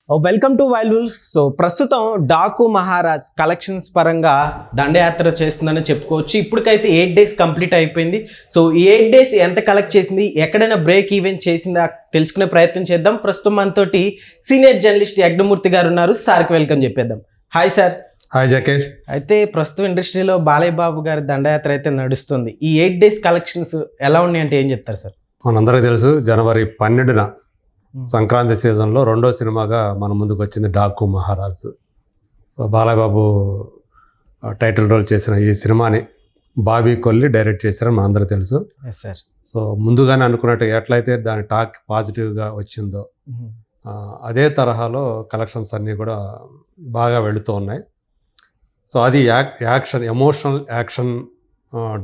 Welcome to wild wolf. So ప్రస్తుతం Daaku Maharaj collections పరంగా దండయాత్ర చేస్తుందని చెప్పుకోవచ్చు. ఇప్పటికైతే 8 days కంప్లీట్ అయిపోయింది. సో ఈ 8 days ఎంత కలెక్ట్ చేసింది, ఎక్కడైనా బ్రేక్ ఈవెంట్ చేసిందా తెలుసుకునే ప్రయత్నం చేద్దాం. ప్రస్తుతం మనతోటి సీనియర్ జర్నలిస్ట్ యజ్ఞమూర్తి గారు ఉన్నారు. సార్కి వెల్కమ్ చెప్పేద్దాం. Hi sir. హాయ్ జకీర్. అయితే ప్రస్తుతం ఇండస్ట్రీలో బాలయ్య బాబు గారి దండయాత్ర అయితే నడుస్తుంది. ఈ 8 days కలెక్షన్స్ ఎలా ఉన్నాయంటే ఏం చెప్తారు సార్? మనందరికీ తెలుసు, జనవరి 12న సంక్రాంతి సీజన్లో రెండో సినిమాగా మన ముందుకు వచ్చింది Daaku Maharaj. So Balayya Babu title role చేసిన ఈ సినిమాని బాబీ కొల్లి డైరెక్ట్ చేశారని మనందరికీ తెలుసు. సో ముందుగానే అనుకున్నట్టు ఎట్లయితే దాని టాక్ పాజిటివ్గా వచ్చిందో అదే తరహాలో కలెక్షన్స్ అన్నీ కూడా బాగా వెళుతూ ఉన్నాయి. సో అది యాక్షన్, ఎమోషనల్ యాక్షన్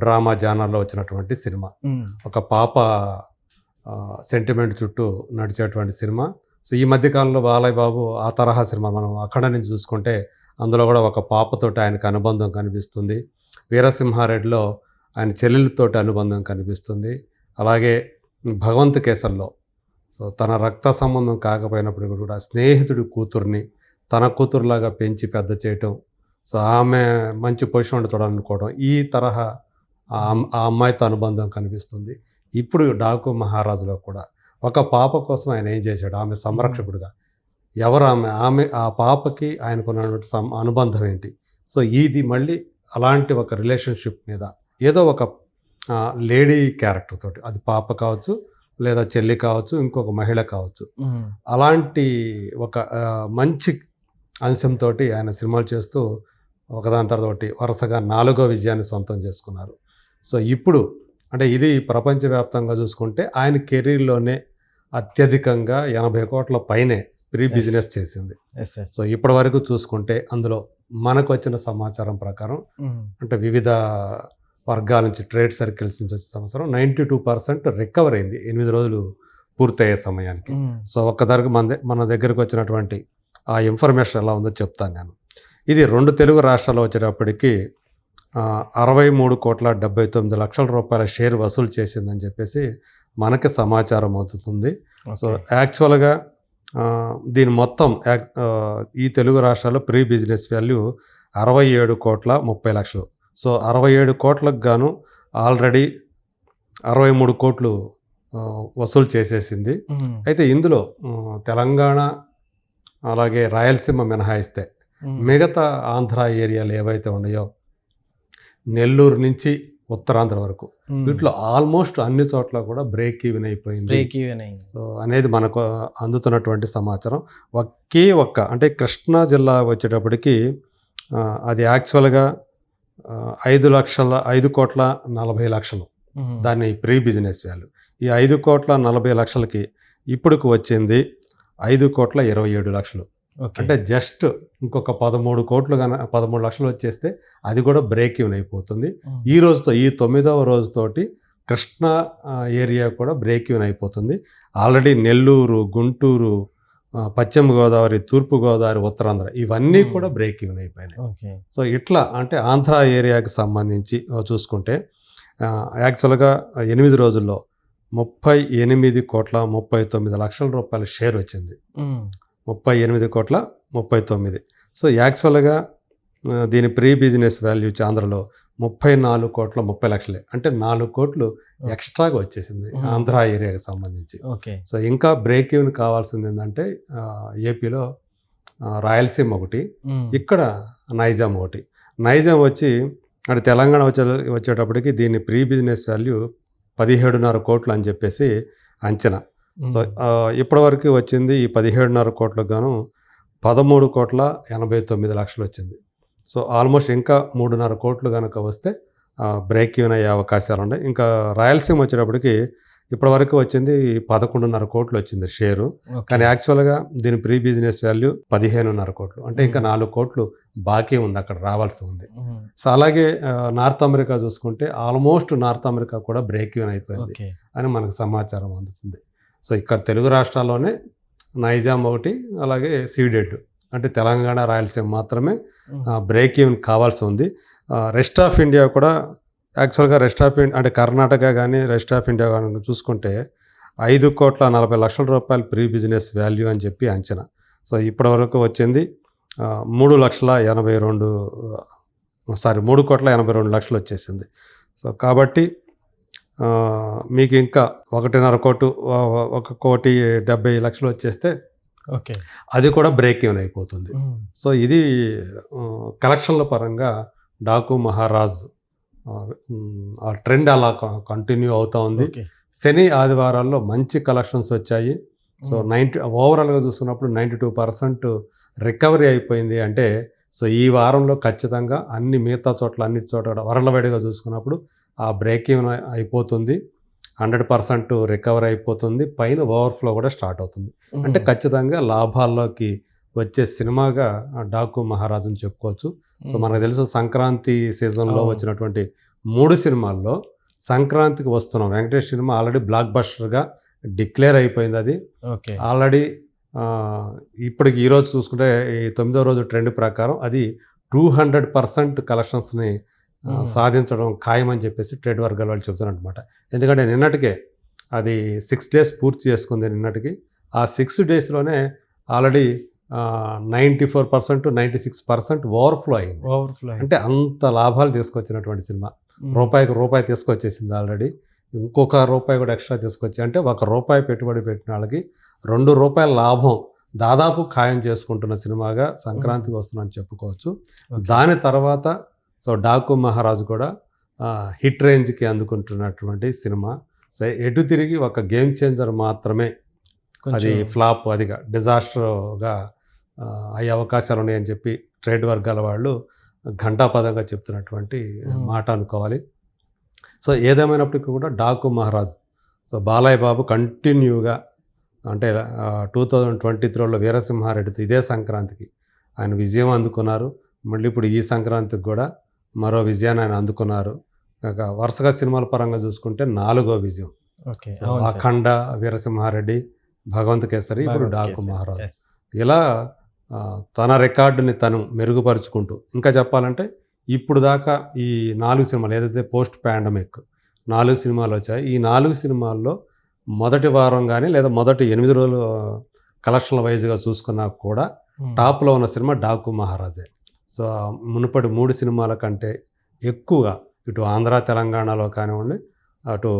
డ్రామా జానర్లో వచ్చినటువంటి సినిమా. ఒక పాప సెంటిమెంట్ చుట్టూ నడిచేటువంటి సినిమా. సో ఈ మధ్యకాలంలో బాలయ్య బాబు ఆ తరహా సినిమా మనం అక్కడ నుంచి చూసుకుంటే అందులో కూడా ఒక పాపతోటి ఆయనకు అనుబంధం కనిపిస్తుంది. వీరసింహారెడ్డిలో ఆయన చెల్లెలతోటి అనుబంధం కనిపిస్తుంది. అలాగే భగవంత్ కేసర్లో సో తన రక్త సంబంధం కాకపోయినప్పుడు కూడా స్నేహితుడి కూతుర్ని తన కూతురులాగా పెంచి పెద్ద చేయటం, సో ఆమె మంచి పొజిషన్ చూడాలనుకోవడం, ఈ తరహా ఆ అమ్మాయితో అనుబంధం కనిపిస్తుంది. ఇప్పుడు డాకు మహారాజులో కూడా ఒక పాప కోసం ఆయన ఏం చేశాడు, ఆమె సంరక్షకుడిగా ఎవరు ఆమె ఆ పాపకి ఆయనకున్నటువంటి అనుబంధం ఏంటి. సో ఇది మళ్ళీ అలాంటి ఒక రిలేషన్షిప్ మీద ఏదో ఒక లేడీ క్యారెక్టర్ తోటి, అది పాప కావచ్చు లేదా చెల్లి కావచ్చు ఇంకొక మహిళ కావచ్చు, అలాంటి ఒక మంచి అంశంతో ఆయన సినిమాలు చేస్తూ ఒకదాని తర్వాత వరుసగా 4వ విజయాన్ని సొంతం చేసుకున్నారు. సో ఇప్పుడు అంటే ఇది ప్రపంచవ్యాప్తంగా చూసుకుంటే ఆయన కెరీర్లోనే అత్యధికంగా 80 కోట్ల పైనే ప్రీ బిజినెస్ చేసింది. సో ఇప్పటి వరకు చూసుకుంటే అందులో మనకు వచ్చిన సమాచారం ప్రకారం అంటే వివిధ వర్గాల నుంచి, ట్రేడ్ సర్కిల్స్ నుంచి వచ్చిన సమాచారం 92% రికవర్ అయింది 8 రోజులు పూర్తయ్యే సమయానికి. సో ఒక్కదానికి మన దగ్గరకు వచ్చినటువంటి ఆ ఇన్ఫర్మేషన్ ఎలా ఉందో చెప్తాను నేను. ఇది 2 తెలుగు రాష్ట్రాల్లో వచ్చేటప్పటికి 63,79,00,000 రూపాయల షేర్ వసూలు చేసిందని చెప్పేసి మనకి సమాచారం అవుతుంది. సో యాక్చువల్గా దీని మొత్తం ఈ తెలుగు రాష్ట్రాల్లో ప్రీ బిజినెస్ వాల్యూ 67,30,00,000. సో 67 కోట్లకు గాను ఆల్రెడీ 63 కోట్లు వసూలు చేసేసింది. అయితే ఇందులో తెలంగాణ అలాగే రాయలసీమ మినహాయిస్తే మిగతా ఆంధ్ర ఏరియాలు ఏవైతే ఉన్నాయో నెల్లూరు నుంచి ఉత్తరాంధ్ర వరకు వీటిలో ఆల్మోస్ట్ అన్ని చోట్ల కూడా బ్రేక్ ఈవెన్ అయిపోయింది. సో అనేది మనకు అందుతున్నటువంటి సమాచారం. అంటే కృష్ణా జిల్లా వచ్చేటప్పటికి అది యాక్చువల్గా 5,40,00,000 దాన్ని ప్రీ బిజినెస్ వాల్యూ. ఈ 5,40,00,000కి ఇప్పుడుకు వచ్చింది 5,27,00,000. అంటే జస్ట్ ఇంకొక 13 కోట్లు 13 లక్షలు వచ్చేస్తే అది కూడా బ్రేక్ ఈవెన్ అయిపోతుంది. ఈ రోజుతో, ఈ 9వ రోజుతోటి కృష్ణా ఏరియా కూడా బ్రేక్ ఈవెన్ అయిపోతుంది. ఆల్రెడీ నెల్లూరు, గుంటూరు, పశ్చిమ గోదావరి, తూర్పు గోదావరి, ఉత్తరాంధ్ర ఇవన్నీ కూడా బ్రేక్ ఈవెన్ అయిపోయినాయి. సో ఇట్లా అంటే ఆంధ్ర ఏరియాకి సంబంధించి చూసుకుంటే యాక్చువల్గా 8 రోజుల్లో 38,39,00,000 రూపాయల షేర్ వచ్చింది. 38,39,00,000. సో యాక్చువల్గా దీని ప్రీ బిజినెస్ వాల్యూ ఆంధ్రలో 34,30,00,000. అంటే 4 కోట్లు ఎక్స్ట్రాగా వచ్చేసింది ఆంధ్ర ఏరియాకి సంబంధించి. సో ఇంకా బ్రేక్ ఈవెన్ కావాల్సింది ఏంటంటే ఏపీలో రాయలసీమ ఒకటి, ఇక్కడ నైజాం ఒకటి. నైజాం వచ్చి అంటే తెలంగాణ వచ్చేటప్పటికి దీని ప్రీ బిజినెస్ వాల్యూ 17.5 కోట్లు అని చెప్పేసి అంచనా. సో ఇప్పటివరకు వచ్చింది ఈ 17.5 కోట్లకు గాను 13,89,00,000 వచ్చింది. సో ఆల్మోస్ట్ ఇంకా 3.5 కోట్లు కనుక వస్తే బ్రేక్ ఈవెన్ అయ్యే అవకాశాలు ఉన్నాయి. ఇంకా రాయలసీమ వచ్చేటప్పటికి ఇప్పటివరకు వచ్చింది 11.5 కోట్లు వచ్చింది షేరు. కానీ యాక్చువల్గా దీని ప్రీ బిజినెస్ వాల్యూ 15.5 కోట్లు. అంటే ఇంకా 4 కోట్లు బాకీ ఉంది, అక్కడ రావాల్సి ఉంది. సో అలాగే నార్త్ అమెరికా చూసుకుంటే ఆల్మోస్ట్ నార్త్ అమెరికా కూడా బ్రేక్ ఈవెన్ అయిపోయింది అని మనకు సమాచారం అందుతుంది. సో ఇక్కడ తెలుగు రాష్ట్రాల్లోనే నైజాం ఒకటి, అలాగే సీడెడ్ అంటే తెలంగాణ, రాయలసీమ మాత్రమే బ్రేక్ ఈవెన్ కావాల్సి ఉంది. రెస్ట్ ఆఫ్ ఇండియా కూడా యాక్చువల్గా రెస్ట్ ఆఫ్ ఇండియా అంటే కర్ణాటక కానీ రెస్ట్ ఆఫ్ ఇండియా కానీ చూసుకుంటే 5,40,00,000 రూపాయలు ప్రీ బిజినెస్ వాల్యూ అని చెప్పి అంచనా. సో ఇప్పటివరకు వచ్చింది 3,82,000 వచ్చేసింది. సో కాబట్టి మీకు ఇంకా 1.5 కోటి 1,70,00,000 వచ్చేస్తే ఓకే, అది కూడా బ్రేక్ ఈవెన్ అయిపోతుంది. సో ఇది కలెక్షన్ల పరంగా డాకు మహారాజ్ ఆ ట్రెండ్ అలా కంటిన్యూ అవుతూ ఉంది. శని ఆదివారాల్లో మంచి కలెక్షన్స్ వచ్చాయి. సో ఓవరాల్గా చూసుకున్నప్పుడు 92% రికవరీ అయిపోయింది. అంటే సో ఈ వారంలో ఖచ్చితంగా మిగతా చోట్ల అన్నిటి చోట్ల వరలవాడిగా చూసుకున్నప్పుడు ఆ బ్రేక్ ఈవెన్ అయిపోతుంది, 100% రికవరీ అయిపోతుంది, పైన ఓవర్ఫ్లో కూడా స్టార్ట్ అవుతుంది. అంటే ఖచ్చితంగా లాభాల్లోకి వచ్చే సినిమాగా డాకు మహారాజ్ అని చెప్పుకోవచ్చు. సో మనకు తెలుసు సంక్రాంతి సీజన్లో వచ్చినటువంటి 3 సినిమాల్లో సంక్రాంతికి వస్తున్నాం వెంకటేష్ సినిమా ఆల్రెడీ బ్లాక్ బస్టర్గా డిక్లేర్ అయిపోయింది. అది ఆల్రెడీ ఇప్పటికి ఈరోజు చూసుకుంటే ఈ 9వ రోజు ట్రెండ్ ప్రకారం అది 200% కలెక్షన్స్ని సాధించడం ఖాయమని చెప్పేసి ట్రేడ్ వర్గాల వాళ్ళు చెబుతున్నారు అనమాట. ఎందుకంటే నిన్నటికే అది 6 days పూర్తి చేసుకుంది. నిన్నటికి ఆ 6 daysలోనే ఆల్రెడీ 94% 96% ఓవర్ఫ్లో అయింది. అంటే అంత లాభాలు తీసుకొచ్చినటువంటి సినిమా. రూపాయికి రూపాయి తీసుకొచ్చేసింది ఆల్రెడీ. ఇంకొక రూపాయి కూడా ఎక్స్ట్రా తీసుకొచ్చి, అంటే ₹1 పెట్టుబడి పెట్టిన వాళ్ళకి ₹2 లాభం దాదాపు ఖాయం చేసుకుంటున్న సినిమాగా సంక్రాంతికి వస్తుందని చెప్పుకోవచ్చు. దాని తర్వాత సో డాకు మహారాజు కూడా హిట్ రేంజ్కి అందుకుంటున్నటువంటి సినిమా. సో ఎటు తిరిగి ఒక గేమ్ చేంజర్ మాత్రమే, అది ఫ్లాప్, అదిగా డిజాస్టర్గా అయ్యే అవకాశాలు ఉన్నాయని చెప్పి ట్రేడ్ వర్గాల వాళ్ళు ఘంటాపదంగా చెప్తున్నటువంటి మాట అనుకోవాలి. సో ఏదేమైనప్పటికీ కూడా డాకు మహారాజ్, సో బాలయ్య బాబు కంటిన్యూగా అంటే 2023లో వీరసింహారెడ్డితో ఇదే సంక్రాంతికి ఆయన విజయం అందుకున్నారు. మళ్ళీ ఇప్పుడు ఈ సంక్రాంతికి కూడా మరో విజయాన్ని ఆయన అందుకున్నారు. వరుసగా సినిమాల పరంగా చూసుకుంటే 4వ విజయం. అఖండ, వీరసింహారెడ్డి, భగవంత్ కేసరి, ఇప్పుడు డాకు మహారాజ్. ఇలా తన రికార్డుని తను మెరుగుపరుచుకుంటూ, ఇంకా చెప్పాలంటే ఇప్పుడు దాకా ఈ 4 సినిమాలు ఏదైతే పోస్ట్ పాండమిక్ 4 సినిమాలు వచ్చాయి, ఈ 4 సినిమాల్లో మొదటి వారం కానీ లేదా మొదటి 8 రోజులు కలెక్షన్ల వైజ్గా చూసుకున్నా కూడా టాప్లో ఉన్న సినిమా డాకు మహారాజే. సో మునుపటి 3 సినిమాల కంటే ఎక్కువగా ఇటు ఆంధ్ర తెలంగాణలో కానివ్వండి, అటు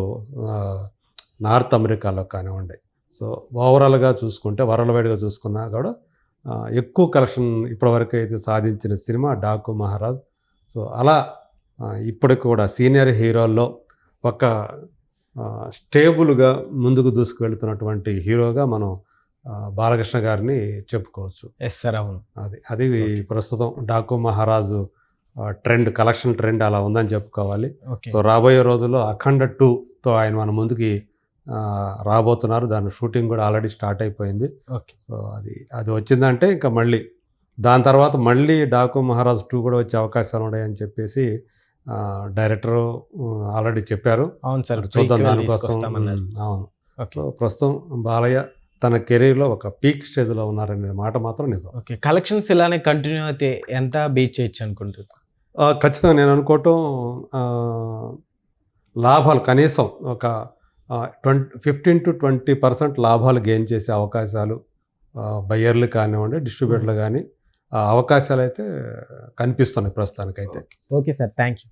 నార్త్ అమెరికాలో కానివ్వండి, సో ఓవరాల్గా చూసుకుంటే వరల్డ్వైడ్గా చూసుకున్నా కూడా ఎక్కువ కలెక్షన్ ఇప్పటివరకు అయితే సాధించిన సినిమా డాకు మహారాజ్. సో అలా ఇప్పటికి కూడా సీనియర్ హీరోల్లో ఒక స్టేబుల్గా ముందుకు దూసుకువెళ్తున్నటువంటి హీరోగా మనం బాలకృష్ణ గారిని చెప్పుకోవచ్చు. అవును, అది ప్రస్తుతం డాకు మహారాజు ట్రెండ్, కలెక్షన్ ట్రెండ్ అలా ఉందని చెప్పుకోవాలి. సో రాబోయే రోజుల్లో అఖండ 2తో ఆయన మన ముందుకి రాబోతున్నారు. దాని షూటింగ్ కూడా ఆల్రెడీ స్టార్ట్ అయిపోయింది. సో అది వచ్చిందంటే ఇంకా మళ్ళీ దాని తర్వాత మళ్ళీ డాకు మహారాజ్ 2 కూడా వచ్చే అవకాశాలు ఉన్నాయని చెప్పేసి డైరెక్టర్ ఆల్రెడీ చెప్పారు. అవును సార్, చూద్దాం దానికోసం. అవును. సో ప్రస్తుతం బాలయ్య తన కెరీర్లో ఒక పీక్ స్టేజ్లో ఉన్నారనే మాట మాత్రం నిజం. ఓకే, కలెక్షన్స్ ఇలానే కంటిన్యూ అయితే ఎంత బీట్ చేయొచ్చు అనుకుంటుంది? ఖచ్చితంగా నేను అనుకోవటం లాభాలు కనీసం ఒక 15 to 20% లాభాలు గెయిన్ చేసే అవకాశాలు బయ్యర్లు కానివ్వండి, డిస్ట్రిబ్యూటర్లు కానీ అవకాశాలు అయితే కనిపిస్తున్నాయి ప్రస్తుతానికైతే. Okay sir, thank you.